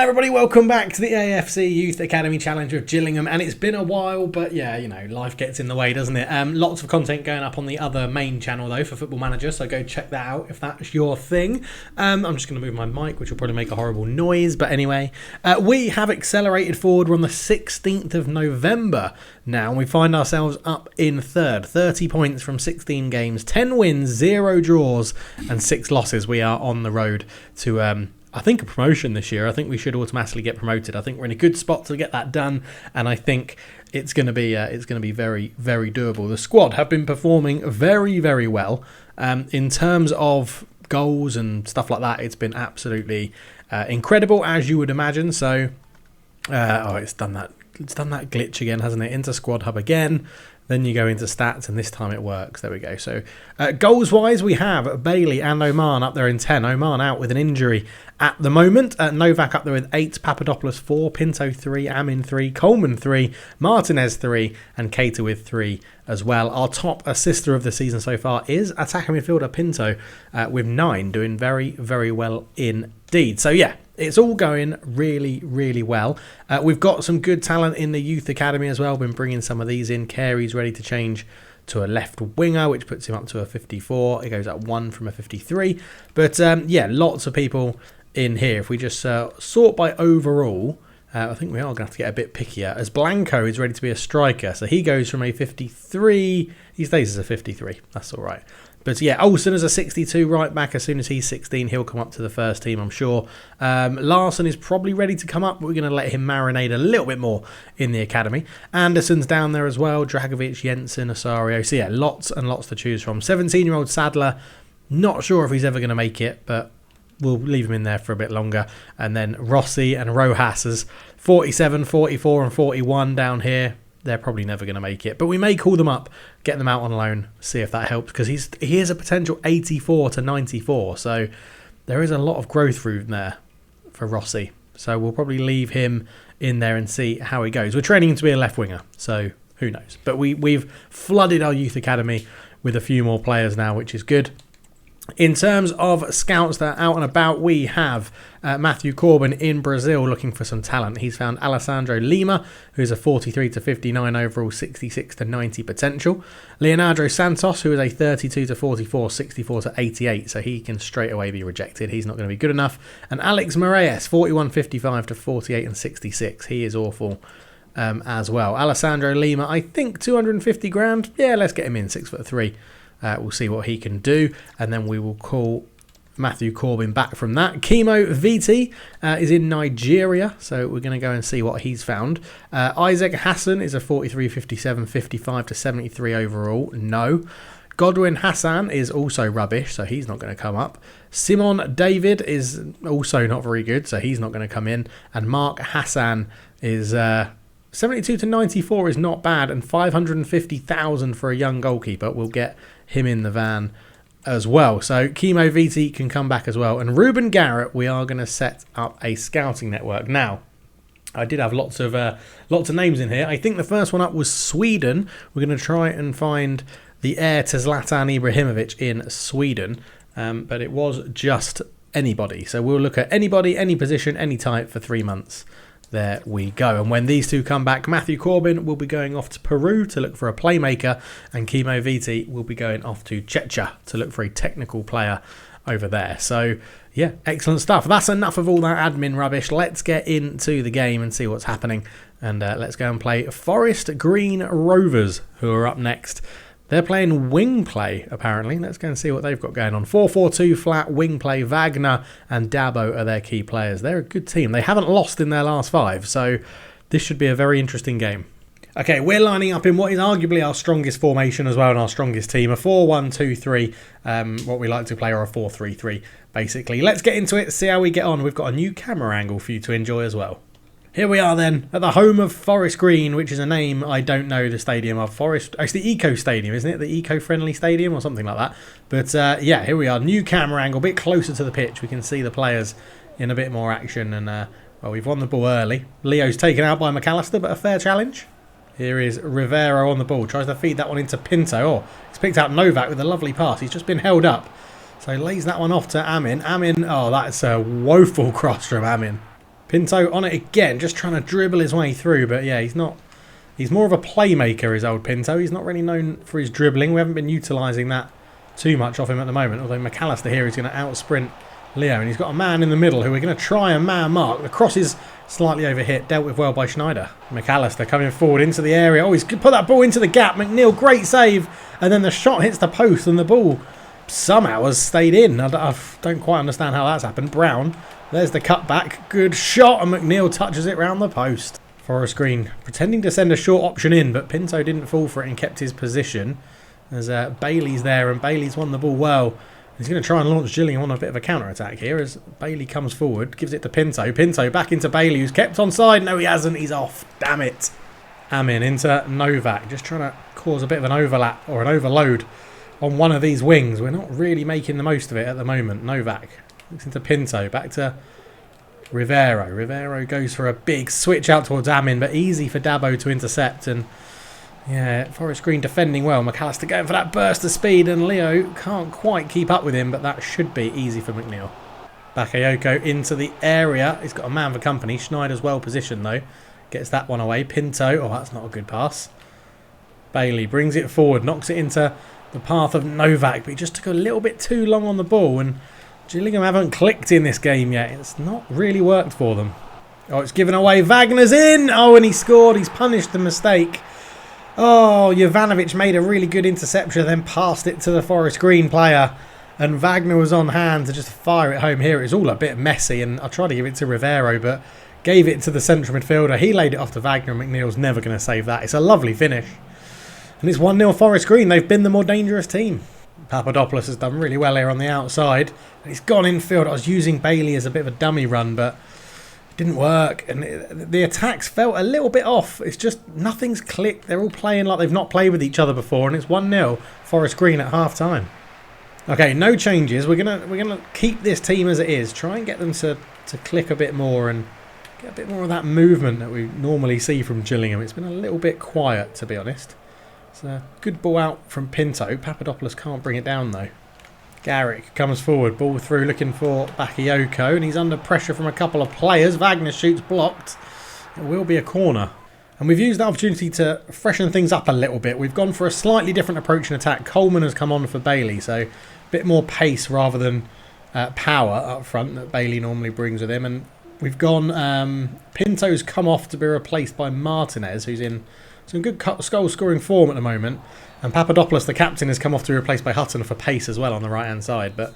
Everybody, welcome back to the AFC Youth Academy Challenge with Gillingham, and it's been a while, but yeah, you know, life gets in the way, doesn't it? Lots of content going up on the other main channel though for Football Manager, so go check that out if that's your thing. I'm just going to move my mic, which will probably make a horrible noise, but anyway, we have accelerated forward. We're on the 16th of November now, and we find ourselves up in third. 30 points from 16 games, 10 wins, 0 draws, and 6 losses. We are on the road to I think a promotion this year. I think we should automatically get promoted. I think we're in a good spot to get that done, and I think it's going to be very, very doable. The squad have been performing very, very well in terms of goals and stuff like that. It's been absolutely incredible, as you would imagine. So, it's done that glitch again, hasn't it? Into Squad Hub again. Then you go into stats, and this time it works. There we go. So, goals-wise, we have Bailey and Oman up there in 10. Oman out with an injury at the moment. Novak up there with 8. Papadopoulos 4. Pinto 3. Amin 3. Coleman 3. Martinez 3. And Cater with 3 as well. Our top assister of the season so far is attacking midfielder Pinto with 9. Doing very, very well indeed. So, yeah. It's all going really, really well. We've got some good talent in the Youth Academy as well. Been bringing some of these in. Carey's ready to change to a left winger, which puts him up to a 54. It goes up 1 from a 53. But, yeah, lots of people in here. If we just sort by overall, I think we are going to have to get a bit pickier. As Blanco is ready to be a striker. So he goes from a 53. He stays as a 53. That's all right. But yeah, Olsen is a 62 right back. As soon as he's 16, he'll come up to the first team, I'm sure. Larson is probably ready to come up, but we're going to let him marinate a little bit more in the academy. Anderson's down there as well. Dragovic, Jensen, Osario. So yeah, lots and lots to choose from. 17-year-old Sadler, not sure if he's ever going to make it, but we'll leave him in there for a bit longer. And then Rossi and Rojas is 47, 44 and 41 down here. They're probably never going to make it, but we may call them up, get them out on loan, see if that helps, because he is a potential 84 to 94, so there is a lot of growth room there for Rossi. So we'll probably leave him in there and see how he goes. We're training him to be a left winger, so who knows? But we've flooded our youth academy with a few more players now, which is good. In terms of scouts that are out and about, we have Matthew Corbin in Brazil looking for some talent. He's found Alessandro Lima, who's a 43 to 59 overall, 66 to 90 potential. Leonardo Santos, who is a 32 to 44, 64 to 88, so he can straight away be rejected. He's not going to be good enough. And Alex Moraes, 41, 55 to 48 and 66. He is awful as well. Alessandro Lima, I think 250 grand. Yeah, let's get him in, 6'3". We'll see what he can do, and then we will call Matthew Corbin back from that. Chemo VT is in Nigeria, so we're going to go and see what he's found. Isaac Hassan is a 43, 57, 55 to 73 overall. No. Godwin Hassan is also rubbish, so he's not going to come up. Simon David is also not very good, so he's not going to come in. And Mark Hassan is 72 to 94 is not bad, and 550,000 for a young goalkeeper. We'll get him in the van as well. So Chemo VT can come back as well. And Ruben Garrett, we are going to set up a scouting network. Now, I did have lots of names in here. I think the first one up was Sweden. We're going to try and find the heir to Zlatan Ibrahimovic in Sweden. But it was just anybody. So we'll look at anybody, any position, any type for 3 months. There we go. And when these two come back, Matthew Corbin will be going off to Peru to look for a playmaker, and Chemo VT will be going off to Czechia to look for a technical player over there. So, yeah, excellent stuff. That's enough of all that admin rubbish. Let's get into the game and see what's happening. And let's go and play Forest Green Rovers, who are up next. They're playing wing play, apparently. Let's go and see what they've got going on. 4-4-2 flat, wing play. Wagner and Dabo are their key players. They're a good team. They haven't lost in their last 5, so this should be a very interesting game. Okay, we're lining up in what is arguably our strongest formation as well, and our strongest team. A 4-1-2-3, what we like to play, or a 4-3-3, basically. Let's get into it, see how we get on. We've got a new camera angle for you to enjoy as well. Here we are then, at the home of Forest Green, which is a name I don't know the stadium of. Forest, it's the Eco Stadium, isn't it? The Eco-Friendly Stadium or something like that. But yeah, here we are, new camera angle, a bit closer to the pitch. We can see the players in a bit more action, and well, we've won the ball early. Leo's taken out by McAllister, but a fair challenge. Here is Rivero on the ball, tries to feed that one into Pinto. Oh, he's picked out Novak with a lovely pass. He's just been held up. So he lays that one off to Amin. Amin, oh, that's a woeful cross from Amin. Pinto on it again, just trying to dribble his way through. But yeah, he's not. He's more of a playmaker, is old Pinto. He's not really known for his dribbling. We haven't been utilising that too much off him at the moment. Although McAllister here is going to out-sprint Leo. And he's got a man in the middle who we're going to try and man mark. The cross is slightly overhit, dealt with well by Schneider. McAllister coming forward into the area. Oh, he's put that ball into the gap. McNeil, great save. And then the shot hits the post and the ball somehow has stayed in. I don't quite understand how that's happened. Brown, there's the cutback. Good shot, and McNeil touches it round the post. Forest Green pretending to send a short option in, but Pinto didn't fall for it and kept his position. As Bailey's there, and Bailey's won the ball well. He's going to try and launch Gillingham on a bit of a counter-attack here as Bailey comes forward, gives it to Pinto. Pinto back into Bailey, who's kept onside. No, he hasn't. He's off. Damn it. Amin into Novak, just trying to cause a bit of an overlap or an overload on one of these wings. We're not really making the most of it at the moment. Novak looks into Pinto, back to Rivero. Rivero goes for a big switch out towards Amin, but easy for Dabo to intercept. And yeah, Forest Green defending well. McAllister going for that burst of speed, and Leo can't quite keep up with him, but that should be easy for McNeil. Bakayoko into the area. He's got a man for company. Schneider's well positioned though. Gets that one away. Pinto. Oh, that's not a good pass. Bailey brings it forward, knocks it into the path of Novak, but he just took a little bit too long on the ball, and Gillingham haven't clicked in this game yet. It's not really worked for them. Oh, it's given away. Wagner's in. Oh, and he scored. He's punished the mistake. Oh, Jovanovic made a really good interception, then passed it to the Forest Green player, and Wagner was on hand to just fire it home here. It was all a bit messy, and I tried to give it to Rivero, but gave it to the central midfielder. He laid it off to Wagner, and McNeil's never going to save that. It's a lovely finish. And it's 1-0 Forest Green. They've been the more dangerous team. Papadopoulos has done really well here on the outside. And he's gone infield. I was using Bailey as a bit of a dummy run, but it didn't work. And the attacks felt a little bit off. It's just nothing's clicked. They're all playing like they've not played with each other before. And it's 1-0 Forest Green at half-time. Okay, no changes. We're gonna keep this team as it is. Try and get them to click a bit more and get a bit more of that movement that we normally see from Gillingham. It's been a little bit quiet, to be honest. It's a good ball out from Pinto. Papadopoulos can't bring it down, though. Garrick comes forward, ball through, looking for Bakayoko, and he's under pressure from a couple of players. Wagner shoots blocked. It will be a corner. And we've used the opportunity to freshen things up a little bit. We've gone for a slightly different approach in attack. Coleman has come on for Bailey, so a bit more pace rather than power up front that Bailey normally brings with him. And we've gone... Pinto's come off to be replaced by Martinez, who's in some good goal-scoring form at the moment. And Papadopoulos, the captain, has come off to be replaced by Hutton for pace as well on the right-hand side. But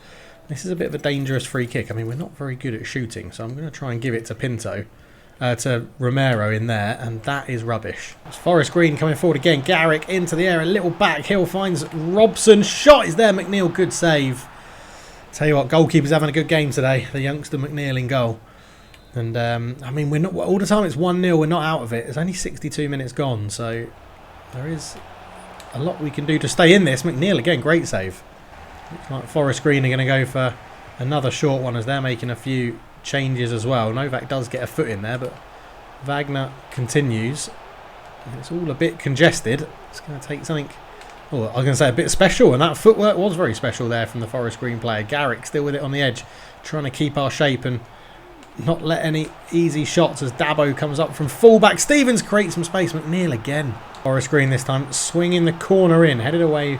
this is a bit of a dangerous free kick. I mean, we're not very good at shooting, so I'm going to try and give it to Pinto. To Romero in there, and that is rubbish. It's Forest Green coming forward again. Garrick into the air, a little back. Hill finds Robson. Shot is there. McNeil, good save. Tell you what, goalkeeper's having a good game today. The youngster McNeil in goal. And, I mean, we're not all the time it's 1-0. We're not out of it. It's only 62 minutes gone, so there is a lot we can do to stay in this. McNeil, again, great save. Looks like Forest Green are going to go for another short one as they're making a few changes as well. Novak does get a foot in there, but Wagner continues. It's all a bit congested. It's going to take something, I was going to say a bit special, and that footwork was very special there from the Forest Green player. Garrick still with it on the edge, trying to keep our shape and not let any easy shots as Dabo comes up from fullback. Stevens creates some space. McNeil again. Forest Green this time swinging the corner in, headed away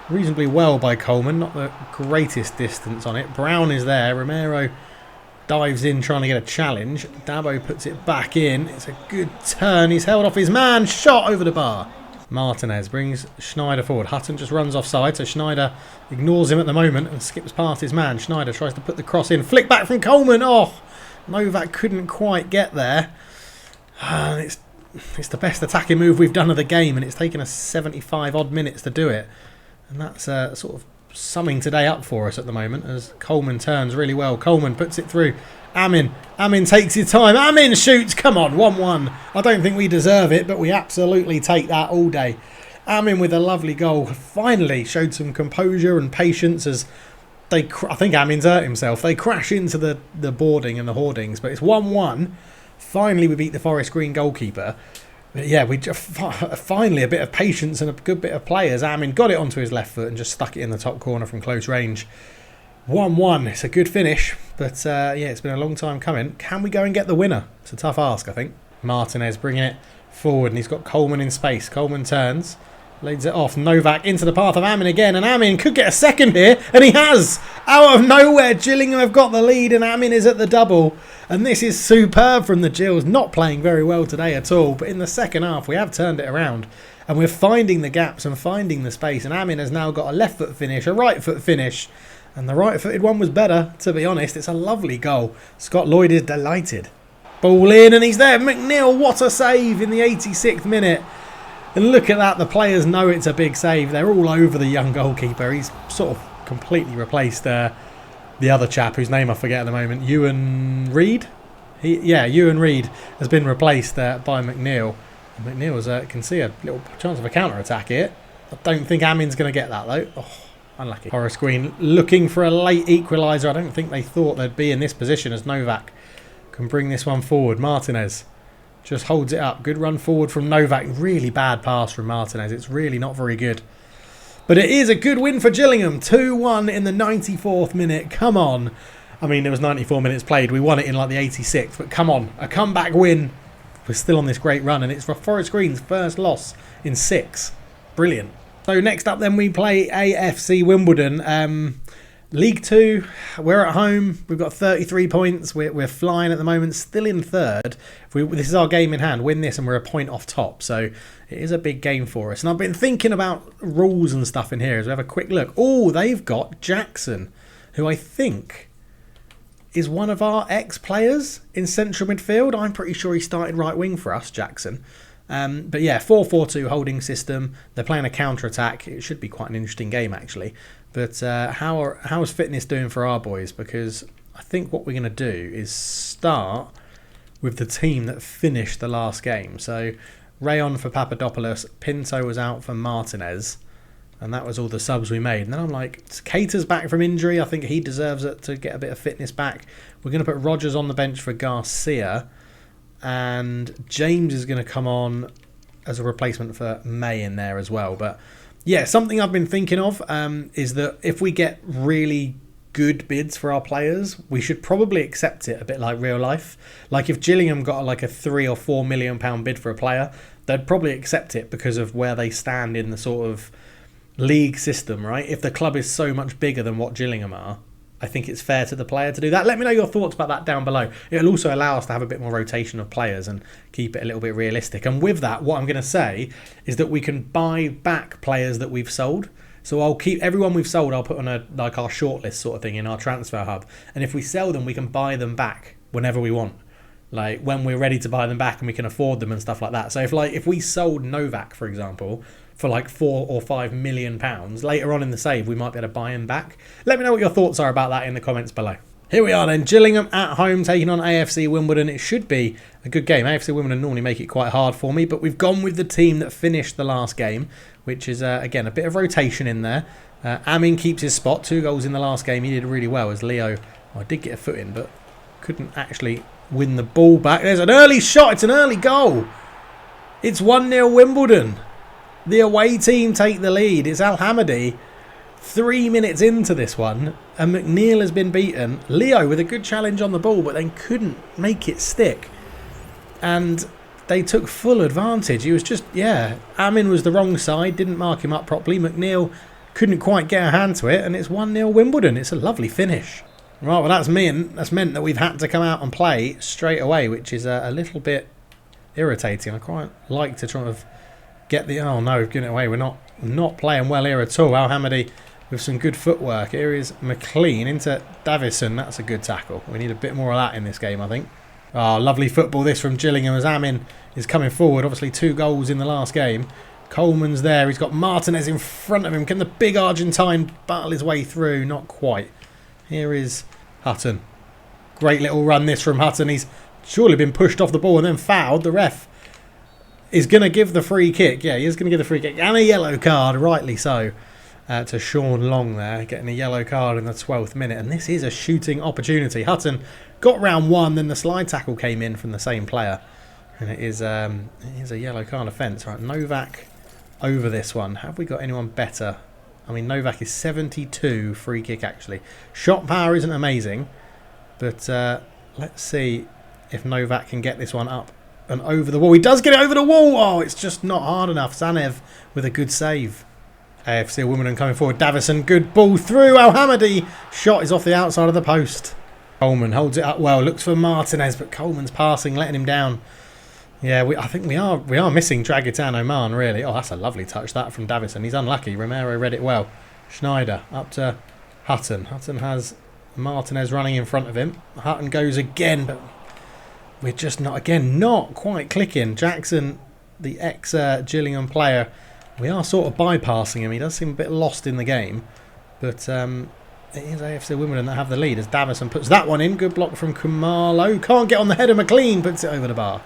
reasonably well by Coleman. Not the greatest distance on it. Brown is there. Romero dives in trying to get a challenge. Dabo puts it back in. It's a good turn. He's held off his man. Shot over the bar. Martinez brings Schneider forward. Hutton just runs offside, so Schneider ignores him at the moment and skips past his man. Schneider tries to put the cross in. Flick back from Coleman. Oh, Novak couldn't quite get there. And it's the best attacking move we've done of the game, and it's taken us 75 odd minutes to do it. And that's sort of summing today up for us at the moment as Coleman turns really well. Coleman puts it through. Amin takes his time. Amin shoots. Come on, 1-1. I don't think we deserve it, but we absolutely take that all day. Amin with a lovely goal. Finally showed some composure and patience as I think Amin's hurt himself. They crash into the boarding and the hoardings, but it's 1-1. Finally we beat the Forest Green goalkeeper. But yeah, we just finally a bit of patience and a good bit of players. Amin got it onto his left foot and just stuck it in the top corner from close range. 1-1. It's a good finish, but yeah, it's been a long time coming. Can we go and get the winner? It's a tough ask, I think. Martinez bringing it forward, and he's got Coleman in space. Coleman turns, leads it off. Novak into the path of Amin again, and Amin could get a second here, and he has! Out of nowhere, Gillingham have got the lead, and Amin is at the double. And this is superb from the Gills. Not playing very well today at all, but in the second half, we have turned it around. And we're finding the gaps and finding the space, and Amin has now got a left foot finish, a right foot finish. And the right-footed one was better, to be honest. It's a lovely goal. Scott Lloyd is delighted. Ball in, and he's there. McNeil, what a save in the 86th minute. And look at that. The players know it's a big save. They're all over the young goalkeeper. He's sort of completely replaced the other chap, whose name I forget at the moment. Ewan Reid? Ewan Reid has been replaced by McNeil. And McNeil can see a little chance of a counter-attack here. I don't think Amin's going to get that, though. Oh. Unlucky. Horace Green looking for a late equaliser. I don't think they thought they'd be in this position as Novak can bring this one forward. Martinez just holds it up. Good run forward from Novak. Really bad pass from Martinez. It's really not very good. But it is a good win for Gillingham. 2-1 in the 94th minute. Come on. I mean, there was 94 minutes played. We won it in like the 86th. But come on. A comeback win. We're still on this great run. And it's for Forest Green's first loss in 6. Brilliant. So next up then we play AFC Wimbledon. League 2, we're at home. We've got 33 points. We're flying at the moment, still in third. This is our game in hand. Win this and we're a point off top. So it is a big game for us. And I've been thinking about rules and stuff in here as we have a quick look. Oh, they've got Jackson, who I think is one of our ex-players in central midfield. I'm pretty sure he started right wing for us, Jackson. But yeah, 4-4-2 holding system. They're playing a counter-attack. It should be quite an interesting game, actually. But how is fitness doing for our boys? Because I think what we're going to do is start with the team that finished the last game. So Rayon for Papadopoulos. Pinto was out for Martinez. And that was all the subs we made. And then I'm like, Cater's back from injury. I think he deserves it to get a bit of fitness back. We're going to put Rogers on the bench for Garcia. And James is going to come on as a replacement for May in there as well. But yeah, something I've been thinking of is that if we get really good bids for our players, we should probably accept it a bit like real life. Like if Gillingham got like a £3 or £4 million bid for a player, they'd probably accept it because of where they stand in the sort of league system, right? If the club is so much bigger than what Gillingham are, I think it's fair to the player to do that. Let me know your thoughts about that down below. It'll also allow us to have a bit more rotation of players and keep it a little bit realistic. And with that, what I'm going to say is that we can buy back players that we've sold. So I'll keep everyone we've sold, I'll put on a like our shortlist sort of thing in our transfer hub. And if we sell them, we can buy them back whenever we want. Like when we're ready to buy them back and we can afford them and stuff like that. So if we sold Novak, for example, for like £4 or £5 million, later on in the save we might be able to buy him back. Let me know what your thoughts are about that in the comments below. Here we are then, Gillingham at home taking on AFC Wimbledon. It should be a good game. AFC Wimbledon normally make it quite hard for me, but we've gone with the team that finished the last game, which is again a bit of rotation in there. Amin keeps his spot, 2 goals in the last game. He did really well as Leo. I did get a foot in, but couldn't actually win the ball back. There's an early shot. It's an early goal. It's 1-0 Wimbledon. The away team take the lead. It's Al Hamadi 3 minutes into this one, and McNeil has been beaten. Leo with a good challenge on the ball, but then couldn't make it stick. And they took full advantage. He was just, yeah, Amin was the wrong side, didn't mark him up properly. McNeil couldn't quite get a hand to it, and it's 1-0 Wimbledon. It's a lovely finish. Right, well, that's meant that we've had to come out and play straight away, which is a little bit irritating. I quite like to try to get the... Oh, no, we've given it away. We're not playing well here at all. Al Hamadi with some good footwork. Here is McLean into Davison. That's a good tackle. We need a bit more of that in this game, I think. Oh, lovely football this from Gillingham as Amin is coming forward. Obviously 2 goals in the last game. Coleman's there. He's got Martinez in front of him. Can the big Argentine battle his way through? Not quite. Here is Hutton. Great little run this from Hutton. He's surely been pushed off the ball and then fouled. The ref is going to give the free kick. Yeah, he is going to give the free kick. And a yellow card, rightly so, to Sean Long there. Getting a yellow card in the 12th minute. And this is a shooting opportunity. Hutton got round 1, then the slide tackle came in from the same player. And it is a yellow card offence. Right, Novak over this one. Have we got anyone better? I mean, Novak is 72 free kick, actually. Shot power isn't amazing, but let's see if Novak can get this one up and over the wall. He does get it over the wall. Oh, it's just not hard enough. Zanev with a good save. AFC Wimbledon coming forward. Davison, good ball through. Al-Hamadi. Shot is off the outside of the post. Coleman holds it up well. Looks for Martinez, but Coleman's passing, letting him down. Yeah, I think we are missing Dragutin Oman, really. Oh, that's a lovely touch, that, from Davison. He's unlucky. Romero read it well. Schneider up to Hutton. Hutton has Martinez running in front of him. Hutton goes again, but we're just not quite clicking. Jackson, the ex-Gillingham player, we are sort of bypassing him. He does seem a bit lost in the game, but it is AFC Wimbledon that have the lead as Davison puts that one in. Good block from Kumalo. Can't get on the head of McLean, puts it over the bar.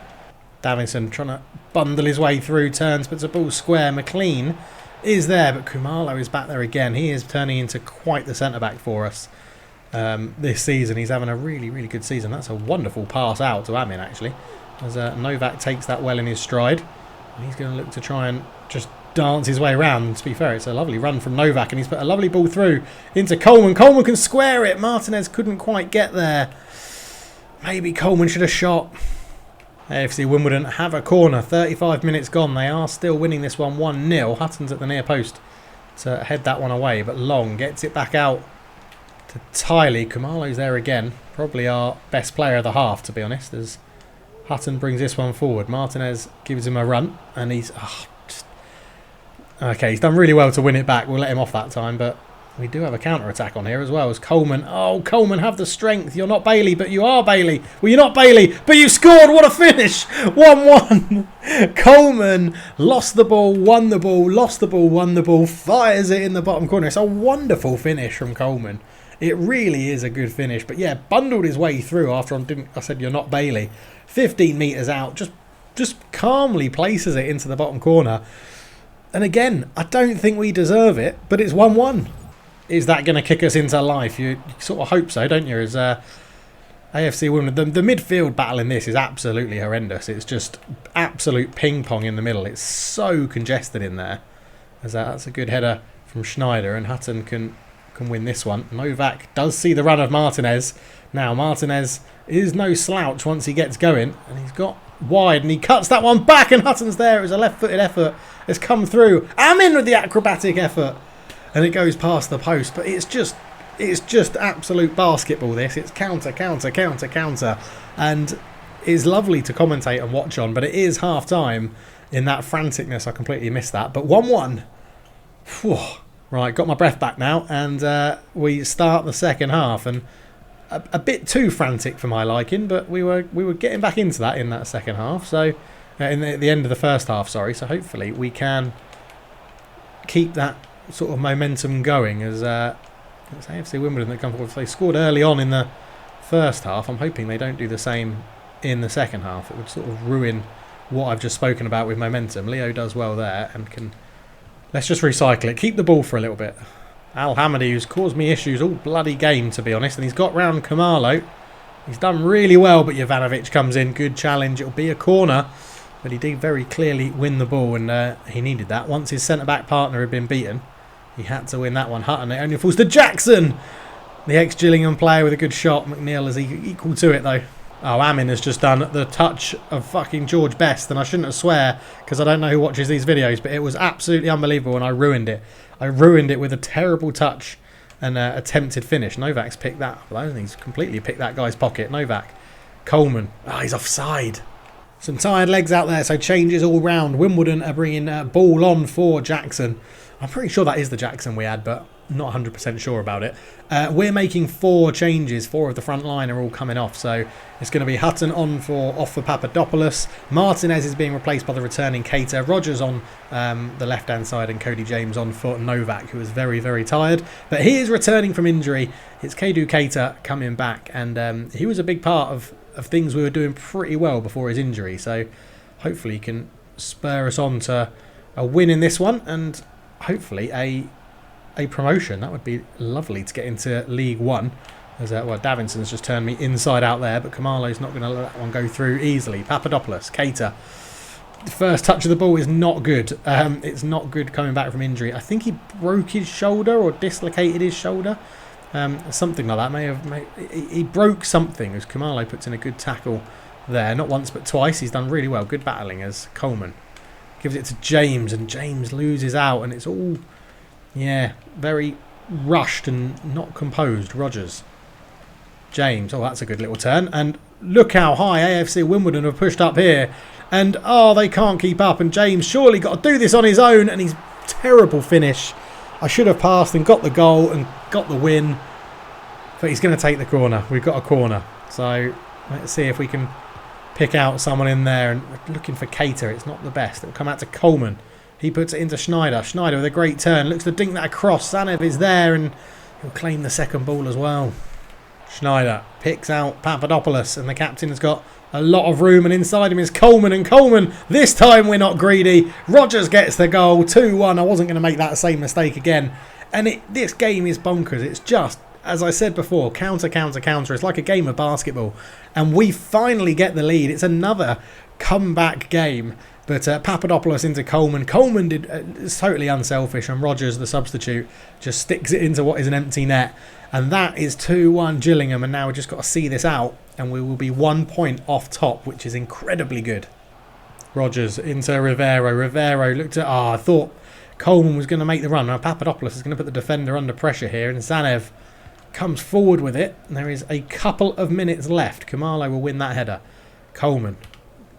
Davison trying to bundle his way through, turns, puts a ball square. McLean is there, but Kumalo is back there again. He is turning into quite the centre-back for us this season. He's having a really, really good season. That's a wonderful pass out to Amin, actually, as Novak takes that well in his stride. And he's going to look to try and just dance his way around. To be fair, it's a lovely run from Novak, and he's put a lovely ball through into Coleman. Coleman can square it. Martinez couldn't quite get there. Maybe Coleman should have shot. AFC Wimbledon have a corner. 35 minutes gone. They are still winning this one 1-0. Hutton's at the near post to head that one away, but Long gets it back out to Tiley. Kumalo's there again. Probably our best player of the half, to be honest, as Hutton brings this one forward. Martinez gives him a run, and he's... Okay, he's done really well to win it back. We'll let him off that time, but we do have a counter-attack on here as well as Coleman. Oh, Coleman, have the strength. You're not Bailey, but you are Bailey. Well, you're not Bailey, but you scored. What a finish. 1-1. Coleman lost the ball, won the ball, lost the ball, won the ball, fires it in the bottom corner. It's a wonderful finish from Coleman. It really is a good finish. But, yeah, bundled his way through after I said you're not Bailey. 15 metres out, just calmly places it into the bottom corner. And again, I don't think we deserve it, but it's 1-1. Is that going to kick us into life? You sort of hope so, don't you? As AFC Wimbledon, the midfield battle in this is absolutely horrendous. It's just absolute ping pong in the middle. It's so congested in there. As that's a good header from Schneider, and Hutton can win this one. Novak does see the run of Martinez. Now Martinez is no slouch once he gets going, and he's got wide, and he cuts that one back, and Hutton's there. It was a left-footed effort. It's come through. Amin with the acrobatic effort. And it goes past the post, but it's just absolute basketball, this. It's counter, counter, counter, counter. And it's lovely to commentate and watch on, but it is half-time. In that franticness, I completely missed that. But 1-1. Whew. Right, got my breath back now, and we start the second half. And a bit too frantic for my liking, but we were getting back into that in that second half. So, in the end of the first half, sorry. So hopefully we can keep that sort of momentum going, as it's AFC Wimbledon that come forward. They scored early on in the first half. I'm hoping they don't do the same in the second half. It would sort of ruin what I've just spoken about with momentum. Leo does well there and can... Let's just recycle it. Keep the ball for a little bit. Al-Hamadi, who's caused me issues all bloody game, to be honest, and he's got round Kumalo. He's done really well, but Jovanovic comes in. Good challenge. It'll be a corner, but he did very clearly win the ball, and he needed that. Once his centre-back partner had been beaten, he had to win that one. Hutton, it only falls to Jackson, the ex-Gillingham player, with a good shot. McNeil is equal to it, though. Oh, Amin has just done the touch of fucking George Best, and I shouldn't have swear because I don't know who watches these videos, but it was absolutely unbelievable, and I ruined it. I ruined it with a terrible touch and attempted finish. Novak's picked that up. I don't think he's completely picked that guy's pocket. Novak. Coleman. Oh, he's offside. Some tired legs out there, so changes all round. Wimbledon are bringing ball on for Jackson. I'm pretty sure that is the Jackson we had, but not 100% sure about it. We're making 4 changes. 4 of the front line are all coming off, so it's going to be Hutton off for Papadopoulos. Martinez is being replaced by the returning Keita. Rogers on the left-hand side, and Cody James on for Novak, who is very, very tired. But he is returning from injury. It's Kedu Keita coming back, and he was a big part of things we were doing pretty well before his injury. So hopefully he can spur us on to a win in this one, and hopefully a promotion. That would be lovely to get into League One. As well, Davinson's just turned me inside out there, but Kamalo's not going to let that one go through easily. Papadopoulos, Keita. first touch of the ball is not good. It's not good coming back from injury. I think he broke his shoulder or dislocated his shoulder. Something like that. He broke something as Khumalo puts in a good tackle there. Not once but twice. He's done really well. Good battling as Coleman gives it to James, and James loses out, and it's all, yeah, very rushed and not composed. Rogers. James. Oh, that's a good little turn. And look how high AFC Wimbledon have pushed up here. And, oh, they can't keep up. And James surely got to do this on his own. And he's terrible finish. I should have passed and got the goal and got the win. But he's going to take the corner. We've got a corner. So let's see if we can pick out someone in there. And looking for Cater. It's not the best. It'll come out to Coleman. He puts it into Schneider. Schneider with a great turn. Looks to dink that across. Zanev is there and he'll claim the second ball as well. Schneider picks out Papadopoulos, and the captain has got a lot of room, and inside him is Coleman, and Coleman, this time we're not greedy. Rogers gets the goal, 2-1. I wasn't going to make that same mistake again. And this game is bonkers. It's just, as I said before, counter, counter, counter. It's like a game of basketball. And we finally get the lead. It's another comeback game. But Papadopoulos into Coleman. Coleman is totally unselfish, and Rogers, the substitute, just sticks it into what is an empty net. And that is 2-1 Gillingham, and now we've just got to see this out, and we will be 1 point off top, which is incredibly good. Rogers into Rivero. Rivero looked at... I thought Coleman was going to make the run. Now Papadopoulos is going to put the defender under pressure here, and Zanev comes forward with it. And there is a couple of minutes left. Khumalo will win that header. Coleman.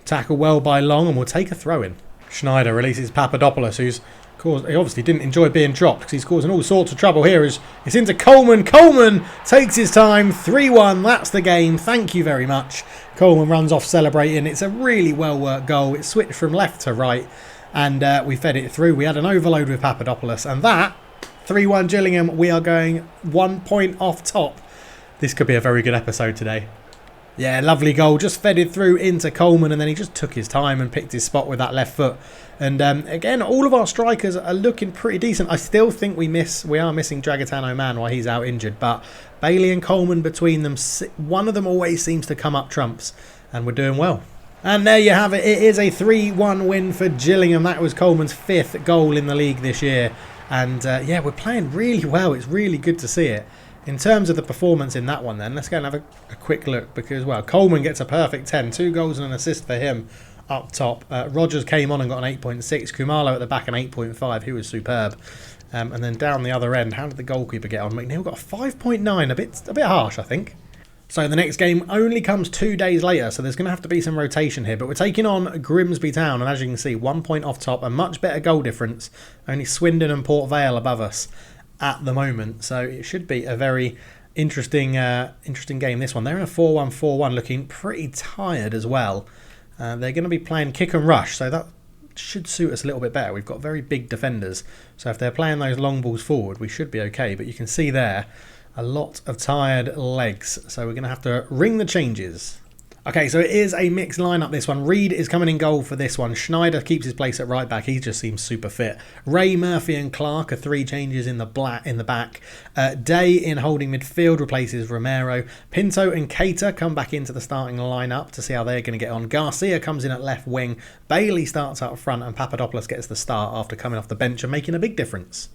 Tackle well by Long, and we'll take a throw-in. Schneider releases Papadopoulos, who's caused... He obviously didn't enjoy being dropped because he's causing all sorts of trouble here. It's into Coleman. Coleman takes his time. 3-1. That's the game. Thank you very much. Coleman runs off celebrating. It's a really well-worked goal. It switched from left to right, and we fed it through. We had an overload with Papadopoulos, and that, 3-1 Gillingham. We are going 1 point off top. This could be a very good episode today. Yeah, lovely goal. Just fed it through into Coleman, and then he just took his time and picked his spot with that left foot. And again, all of our strikers are looking pretty decent. I still think we are missing Dragatano Man while he's out injured. But Bailey and Coleman between them, one of them always seems to come up trumps. And we're doing well. And there you have it. It is a 3-1 win for Gillingham. That was Coleman's 5th goal in the league this year. And yeah, we're playing really well. It's really good to see it. In terms of the performance in that one then, let's go and have a quick look because, well, Coleman gets a perfect 10. 2 goals and an assist for him up top. Rogers came on and got an 8.6. Khumalo at the back an 8.5. He was superb. And then down the other end, how did the goalkeeper get on? McNeil got a 5.9. A bit harsh, I think. So the next game only comes 2 days later, so there's going to have to be some rotation here. But we're taking on Grimsby Town, and as you can see, 1 point off top, a much better goal difference. Only Swindon and Port Vale above us at the moment, so it should be a very interesting game, this one. They're in a 4-1-4-1, looking pretty tired as well. They're going to be playing kick and rush, so that should suit us a little bit better. We've got very big defenders, so if they're playing those long balls forward, we should be okay. But you can see there a lot of tired legs, so we're going to have to ring the changes. Okay, so it is a mixed lineup, this one. Reed is coming in goal for this one. Schneider keeps his place at right back. He just seems super fit. Ray, Murphy and Clark are 3 changes in the back. Day in holding midfield replaces Romero. Pinto and Cater come back into the starting lineup to see how they're going to get on. Garcia comes in at left wing. Bailey starts up front, and Papadopoulos gets the start after coming off the bench and making a big difference.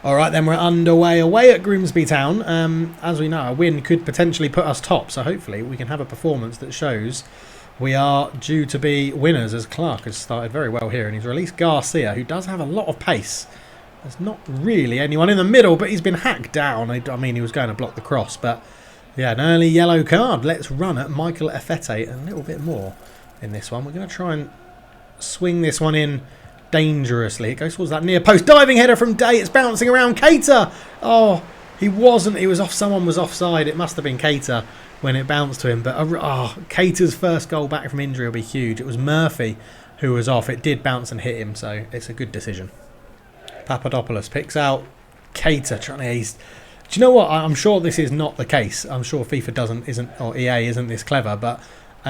All right, then we're underway away at Grimsby Town. As we know, a win could potentially put us top, so hopefully we can have a performance that shows we are due to be winners, as Clark has started very well here, and he's released Garcia, who does have a lot of pace. There's not really anyone in the middle, but he's been hacked down. I mean, he was going to block the cross, but yeah, an early yellow card. Let's run at Michael Efete a little bit more in this one. We're going to try and swing this one in dangerously. It goes towards that near post. Diving header from Day. It's bouncing around. Cater. Oh, he wasn't. He was off. Someone was offside. It must have been Cater when it bounced to him. But Cater's first goal back from injury will be huge. It was Murphy who was off. It did bounce and hit him, so it's a good decision. Papadopoulos picks out Cater. Do you know what? I'm sure this is not the case. I'm sure FIFA or EA isn't this clever, but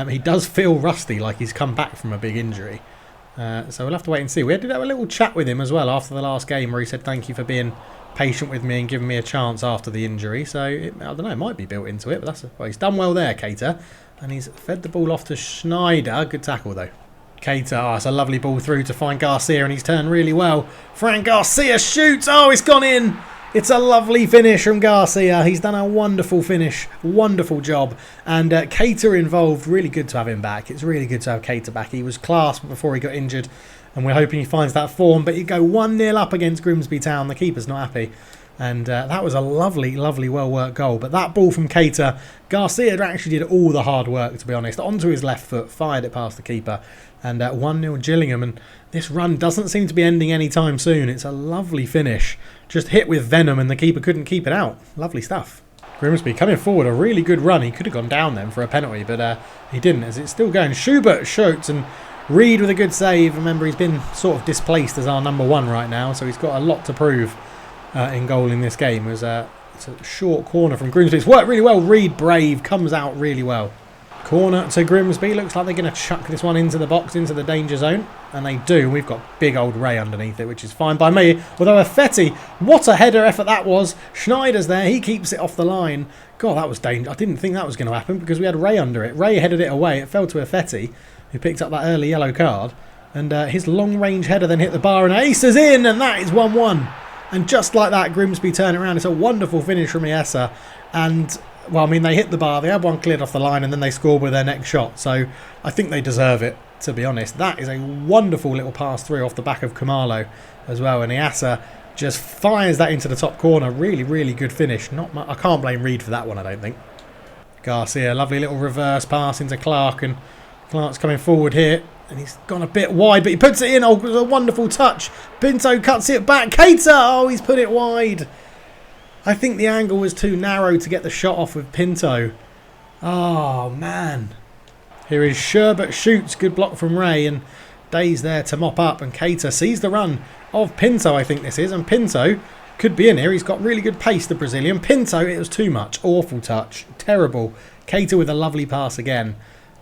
he does feel rusty, like he's come back from a big injury. So we'll have to wait and see. We did have a little chat with him as well after the last game where he said thank you for being patient with me and giving me a chance after the injury. So, I don't know, it might be built into it, but he's done well there, Cater. And he's fed the ball off to Schneider. Good tackle, though. Cater, oh, it's a lovely ball through to find Garcia, and he's turned really well. Fran Garcia shoots, oh, it's gone in. It's a lovely finish from Garcia. He's done a wonderful finish, wonderful job. And Cater involved, really good to have him back. It's really good to have Cater back. He was class before he got injured, and we're hoping he finds that form. But you go 1-0 up against Grimsby Town. The keeper's not happy. And that was a lovely, lovely, well-worked goal. But that ball from Cater, Garcia actually did all the hard work, to be honest. Onto his left foot, fired it past the keeper. And 1-0 Gillingham. And this run doesn't seem to be ending anytime soon. It's a lovely finish. Just hit with venom, and the keeper couldn't keep it out. Lovely stuff. Grimsby coming forward, a really good run. He could have gone down then for a penalty, but he didn't, as it's still going. Schubert shoots, and Reed with a good save. Remember, he's been sort of displaced as our number one right now, so he's got a lot to prove in goal in this game. It's a short corner from Grimsby. It's worked really well. Reed, brave, comes out really well. Corner to Grimsby. Looks like they're going to chuck this one into the box, into the danger zone. And they do. We've got big old Ray underneath it, which is fine by me. Although Affetti, what a header effort that was. Schneider's there. He keeps it off the line. God, that was dangerous. I didn't think that was going to happen because we had Ray under it. Ray headed it away. It fell to Affetti, who picked up that early yellow card. And his long-range header then hit the bar and aces in. And that is 1-1. And just like that, Grimsby turn around. It's a wonderful finish from Iessa. And... well, I mean, they hit the bar, they had one cleared off the line, and then they scored with their next shot. So I think they deserve it, to be honest. That is a wonderful little pass through off the back of Kamalo as well. And Iassa just fires that into the top corner. Really, really good finish. I can't blame Reed for that one, I don't think. Garcia, lovely little reverse pass into Clark. And Clark's coming forward here. And he's gone a bit wide, but he puts it in. Oh, it was a wonderful touch. Pinto cuts it back. Cater! Oh, he's put it wide. I think the angle was too narrow to get the shot off with Pinto. Oh, man. Here is Sherbert shoots. Good block from Ray. And Day's there to mop up. And Cater sees the run of Pinto, I think this is. And Pinto could be in here. He's got really good pace, the Brazilian. Pinto, it was too much. Awful touch. Terrible. Cater with a lovely pass again.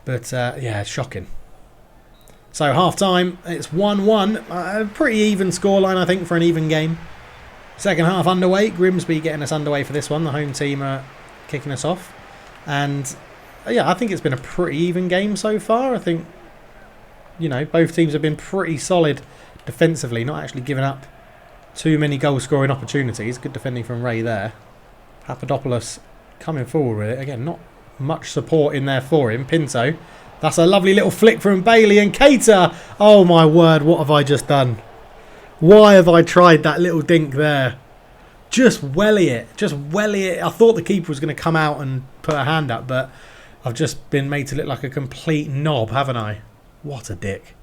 But, yeah, shocking. So, half-time. It's 1-1. A pretty even scoreline, I think, for an even game. Second half underway. Grimsby getting us underway for this one. The home team are kicking us off. And, yeah, I think it's been a pretty even game so far. I think, you know, both teams have been pretty solid defensively. Not actually giving up too many goal-scoring opportunities. Good defending from Ray there. Papadopoulos coming forward with it. Again, not much support in there for him. Pinto. That's a lovely little flick from Bailey. And Cater. Oh, my word. What have I just done? Why have I tried that little dink there? Just welly it. Just welly it. I thought the keeper was going to come out and put a hand up, but I've just been made to look like a complete knob, haven't I? What a dick.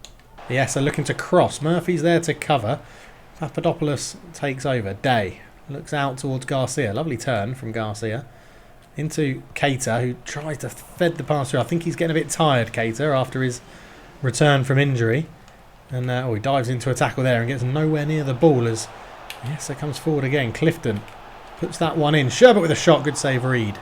Yes, they're looking to cross. Murphy's there to cover. Papadopoulos takes over. Day looks out towards Garcia. Lovely turn from Garcia. Into Cater, who tries to fed the pass through. I think he's getting a bit tired, Cater, after his return from injury. And he dives into a tackle there and gets nowhere near the ball as Iessa comes forward again. Clifton puts that one in. Sherbert with a shot. Good save, Reed.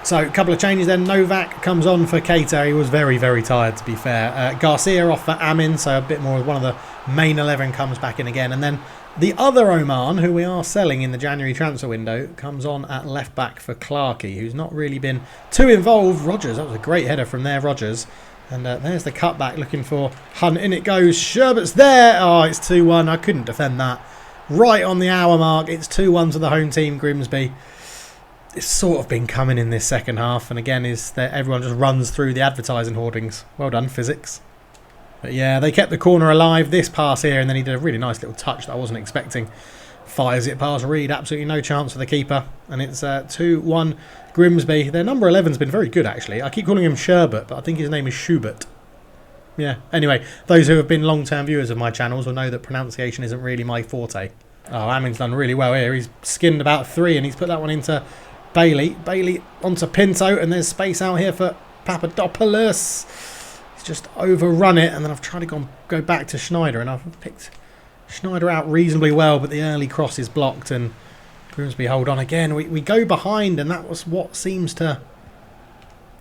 So, a couple of changes then. Novak comes on for Cater. He was very, very tired, to be fair. Garcia off for Amin, so a bit more of one of the main 11 comes back in again. And then the other Oman, who we are selling in the January transfer window, comes on at left back for Clarkey, who's not really been too involved. Rogers, that was a great header from there, Rogers. And there's the cutback looking for Hunt. In it goes. Sherbert's there. Oh, it's 2-1. I couldn't defend that. Right on the hour mark. It's 2-1 to the home team, Grimsby. It's sort of been coming in this second half. And again, is that everyone just runs through the advertising hoardings. Well done, physics. But yeah, they kept the corner alive. This pass here. And then he did a really nice little touch that I wasn't expecting. Fires it past Reed. Absolutely no chance for the keeper. And it's 2-1 Grimsby. Their number 11's been very good, actually. I keep calling him Sherbert, but I think his name is Schubert. Yeah, anyway, those who have been long-term viewers of my channels will know that pronunciation isn't really my forte. Oh, Amin's done really well here. He's skinned about 3 and he's put that one into Bailey. Bailey onto Pinto, and there's space out here for Papadopoulos. He's just overrun it, and then I've tried to go back to Schneider, and I've picked Schneider out reasonably well, but the early cross is blocked, and Grimsby hold on again. We go behind, and that was what seems to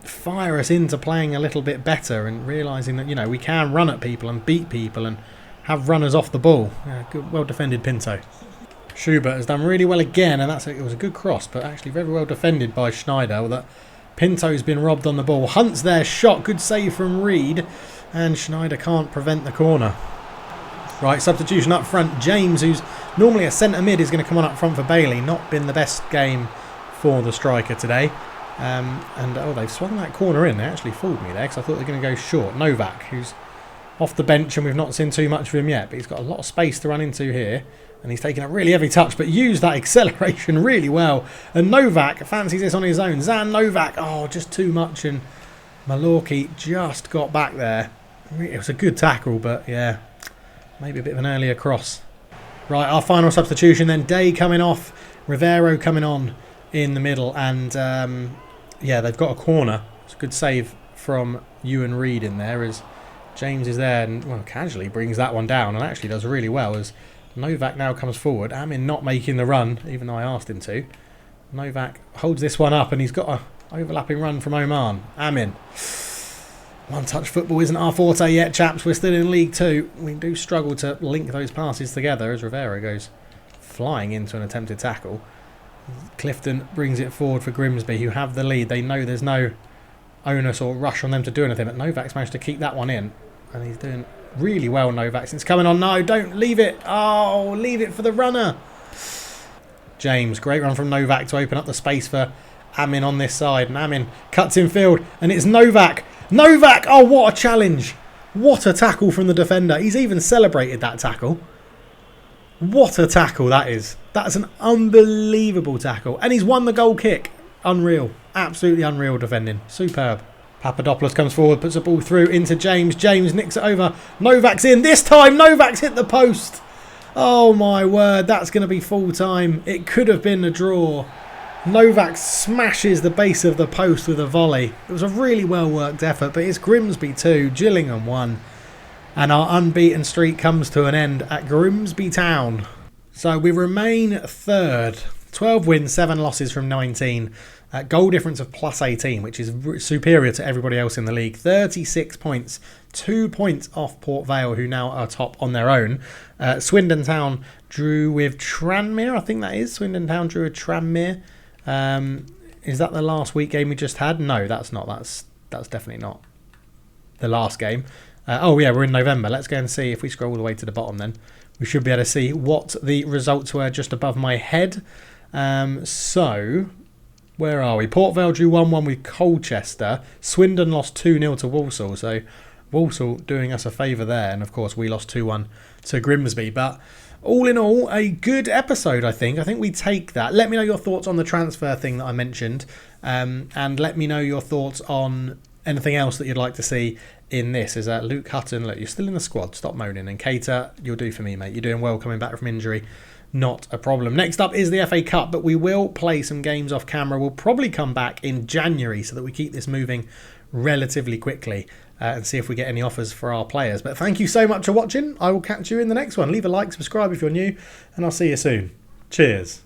fire us into playing a little bit better and realising that, you know, we can run at people and beat people and have runners off the ball. Yeah, good, well defended Pinto. Schubert has done really well again, and it was a good cross, but actually very well defended by Schneider. That Pinto's been robbed on the ball. Hunt's there, shot, good save from Reed. And Schneider can't prevent the corner. Right, substitution up front. James, who's normally a centre mid, is going to come on up front for Bailey. Not been the best game for the striker today. Oh, they've swung that corner in. They actually fooled me there because I thought they were going to go short. Novak, who's off the bench and we've not seen too much of him yet, but he's got a lot of space to run into here. And he's taken a really heavy touch, but used that acceleration really well. And Novak fancies this on his own. Zan Novak, oh, just too much. And Malorki just got back there. It was a good tackle, but yeah, maybe a bit of an earlier cross. Right, our final substitution then. Day coming off, Rivero coming on in the middle. And yeah, they've got a corner. It's a good save from Ewan Reed in there as James is there and, well, casually brings that one down and actually does really well as Novak now comes forward. Amin not making the run, even though I asked him to. Novak holds this one up and he's got a overlapping run from Oman. Amin. One-touch football isn't our forte yet, chaps. We're still in League Two. We do struggle to link those passes together as Rivera goes flying into an attempted tackle. Clifton brings it forward for Grimsby, who have the lead. They know there's no onus or rush on them to do anything, but Novak's managed to keep that one in. And he's doing really well, Novak. It's coming on. No, don't leave it. Oh, leave it for the runner. James, great run from Novak to open up the space for Amin on this side. And Amin cuts in field. And it's Novak. Novak! Oh, what a challenge. What a tackle from the defender. He's even celebrated that tackle. What a tackle that is. That's an unbelievable tackle. And he's won the goal kick. Unreal. Absolutely unreal defending. Superb. Papadopoulos comes forward, puts the ball through into James. James nicks it over. Novak's in. This time, Novak's hit the post. Oh, my word. That's going to be full time. It could have been a draw. Novak smashes the base of the post with a volley. It was a really well-worked effort, but it's Grimsby 2, Gillingham 1. And our unbeaten streak comes to an end at Grimsby Town. So we remain third. 12 wins, 7 losses from 19. Goal difference of plus 18, which is superior to everybody else in the league. 36 points, 2 points off Port Vale, who now are top on their own. Swindon Town drew with Tranmere, I think that is. Swindon Town drew with Tranmere. Is that the last week game we just had? No, that's not. That's definitely not the last game. Oh yeah, we're in November. Let's go and see if we scroll all the way to the bottom then. We should be able to see what the results were just above my head. So, where are we? Port Vale drew 1-1 with Colchester. Swindon lost 2-0 to Walsall. So, Walsall doing us a favour there. And, of course, we lost 2-1 to Grimsby. But, all in all, a good episode, I think. I think we take that. Let me know your thoughts on the transfer thing that I mentioned. And let me know your thoughts on anything else that you'd like to see in this. Is Luke Hutton, look, you're still in the squad. Stop moaning. And Cater, you'll do for me, mate. You're doing well coming back from injury. Not a problem. Next up is the FA Cup, but we will play some games off camera. We'll probably come back in January so that we keep this moving relatively quickly and see if we get any offers for our players. But thank you so much for watching. I will catch you in the next one. Leave a like, subscribe if you're new, and I'll see you soon. Cheers.